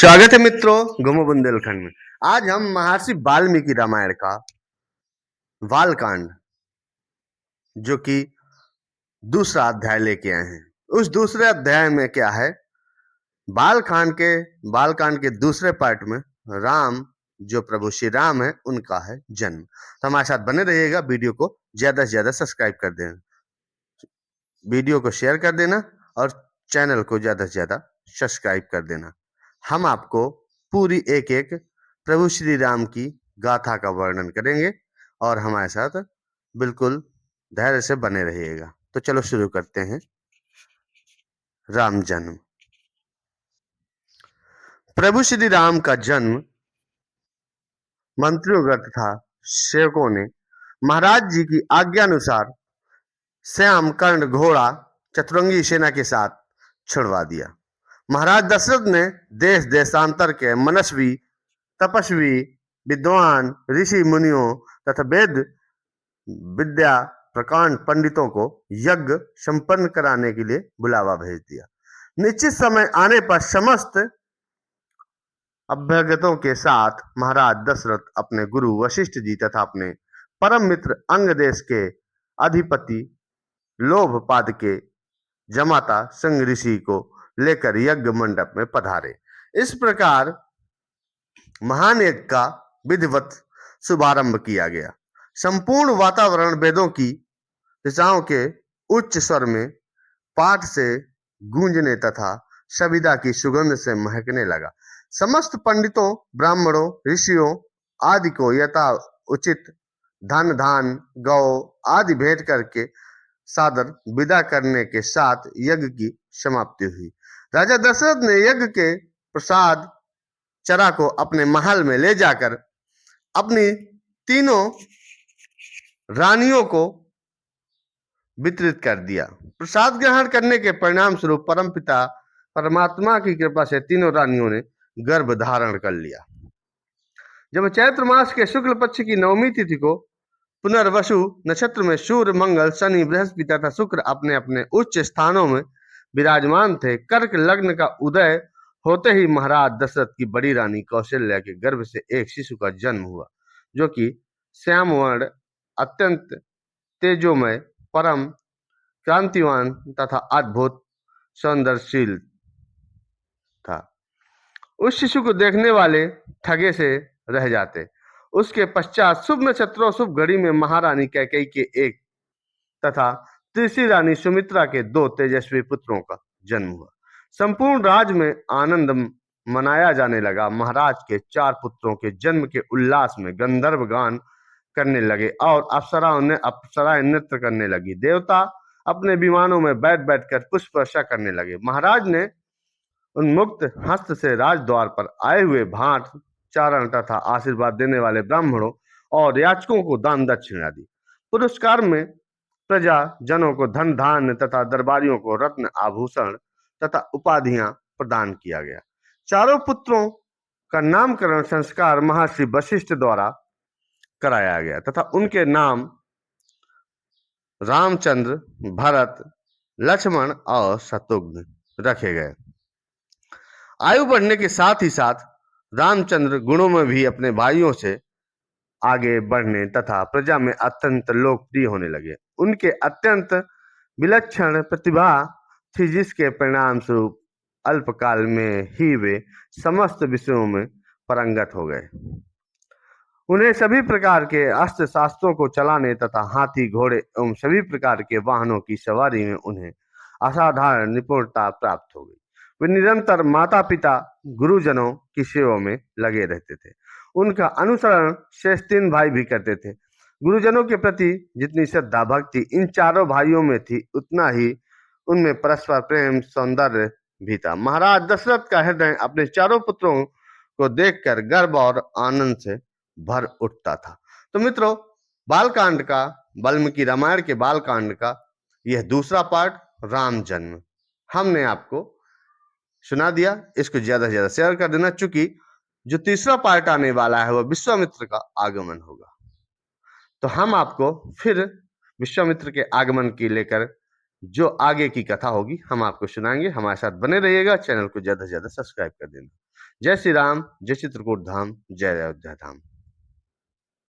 स्वागत है मित्रों घुमो बुंदेलखंड में। आज हम महर्षि वाल्मीकि रामायण का बालकांड जो कि दूसरा अध्याय लेके आए हैं। उस दूसरे अध्याय में क्या है, बालकांड के दूसरे पार्ट में राम जो प्रभु श्री राम है उनका है जन्म। तो हमारे साथ बने रहिएगा। वीडियो को ज्यादा से ज्यादा सब्सक्राइब कर देना, वीडियो को शेयर कर देना और चैनल को ज्यादा से ज्यादा सब्सक्राइब कर देना। हम आपको पूरी एक एक प्रभु श्री राम की गाथा का वर्णन करेंगे और हमारे साथ बिल्कुल धैर्य से बने रहिएगा। तो चलो शुरू करते हैं। राम जन्म। प्रभु श्री राम का जन्म मंत्रियों का तथा सेवकों ने महाराज जी की आज्ञा अनुसार श्याम कर्ण घोड़ा चतुरंगी सेना के साथ छुड़वा दिया। महाराज दशरथ ने देश देशांतर के मनस्वी, तपस्वी, विद्वान, ऋषि मुनियों तथा वेद विद्या प्रकांड पंडितों को यज्ञ संपन्न कराने के लिए बुलावा भेज दिया। निश्चित समय आने पर समस्त अभ्यागतों के साथ महाराज दशरथ अपने गुरु वशिष्ठ जी तथा अपने परम मित्र अंग देश के अधिपति लोभपाद के जमाता संग ऋषि को लेकर यज्ञ मंडप में पधारे। इस प्रकार महान यज्ञ का विधिवत शुभारंभ किया गया। संपूर्ण वातावरण वेदों की ऋचाओं के उच्च स्वर में पाठ से गूंजने तथा सविदा की सुगंध से महकने लगा। समस्त पंडितों, ब्राह्मणों, ऋषियों आदि को यथा उचित धन धान गौ आदि भेंट करके सादर विदा करने के साथ यज्ञ की समाप्ति हुई। राजा दशरथ ने यज्ञ के प्रसाद चरा को अपने महल में ले जाकर अपनी तीनों रानियों को वितरित कर दिया। प्रसाद ग्रहण करने के परिणाम स्वरूप परमपिता परमात्मा की कृपा से तीनों रानियों ने गर्भ धारण कर लिया। जब चैत्र मास के शुक्ल पक्ष की नवमी तिथि को पुनर्वसु नक्षत्र में सूर्य, मंगल, शनि, बृहस्पति तथा शुक्र अपने अपने उच्च स्थानों में विराजमान थे। कर्क लग्न का उदय होते ही महाराज दशरथ की बड़ी रानी कौशल्या के गर्भ से एक शिशु का जन्म हुआ, जो कि श्याम वर्ण, अत्यंत तेजोमय, परम क्रांतिवान तथा अद्भुत सौंदर्यशील था। उस शिशु को देखने वाले ठगे से रह जाते। उसके पश्चात शुभ नक्षत्रों शुभ घड़ी में महारानी कैकेयी के एक तथा तीसरी रानी सुमित्रा के दो तेजस्वी पुत्रों का जन्म हुआ। संपूर्ण राज्य में आनंद मनाया जाने लगा। महाराज के चार पुत्रों के जन्म के उल्लास में गंधर्व गान करने लगे और अप्सराएं नृत्य करने लगी। देवता अपने विमानों में बैठ बैठकर पुष्प वर्षा करने लगे। महाराज ने उन्मुक्त हस्त से राजद्वार पर आए हुए भाट चारण तथा आशीर्वाद देने वाले ब्राह्मणों और याचकों को दान दक्षिणा दी। पुरस्कार में प्रजा जनों को धन धान्य तथा दरबारियों को रत्न आभूषण तथा उपाधियां प्रदान किया गया। चारों पुत्रों का नामकरण संस्कार महर्षि वशिष्ठ द्वारा कराया गया तथा उनके नाम रामचंद्र, भरत, लक्ष्मण और शत्रुघ्न रखे गए। आयु बढ़ने के साथ ही साथ रामचंद्र गुणों में भी अपने भाइयों से आगे बढ़ने तथा प्रजा में अत्यंत लोकप्रिय होने लगे। उनके अत्यंत विलक्षण प्रतिभा थी, जिसके परिणाम स्वरूप अल्पकाल में ही वे समस्त विषयों में पारंगत हो गए। उन्हें सभी प्रकार के अस्त्र शास्त्रों को चलाने तथा हाथी, घोड़े एवं सभी प्रकार के वाहनों की सवारी में उन्हें असाधारण निपुणता प्राप्त हो गई। वे निरंतर माता पिता, गुरुजनों की सेवा में लगे रहते थे। उनका अनुसरण शेष तीन भाई भी करते थे। गुरुजनों के प्रति जितनी श्रद्धा भक्ति इन चारों भाइयों में थी, उतना ही उनमें परस्पर प्रेम सौंदर्य भी था। महाराज दशरथ का हृदय अपने चारों पुत्रों को देखकर गर्व और आनंद से भर उठता था। तो मित्रों, बालकांड का, वाल्मीकि रामायण के बालकांड का यह दूसरा पार्ट राम जन्म हमने आपको सुना दिया। इसको ज्यादा से ज्यादा शेयर कर देना, चूंकि जो तीसरा पार्ट आने वाला है वह विश्वामित्र का आगमन होगा। तो हम आपको फिर विश्वामित्र के आगमन की लेकर जो आगे की कथा होगी हम आपको सुनाएंगे। हमारे साथ बने रहिएगा, चैनल को ज्यादा से ज्यादा सब्सक्राइब कर देना। जय श्री राम, जय चित्रकूट धाम, जय अयोध्या धाम।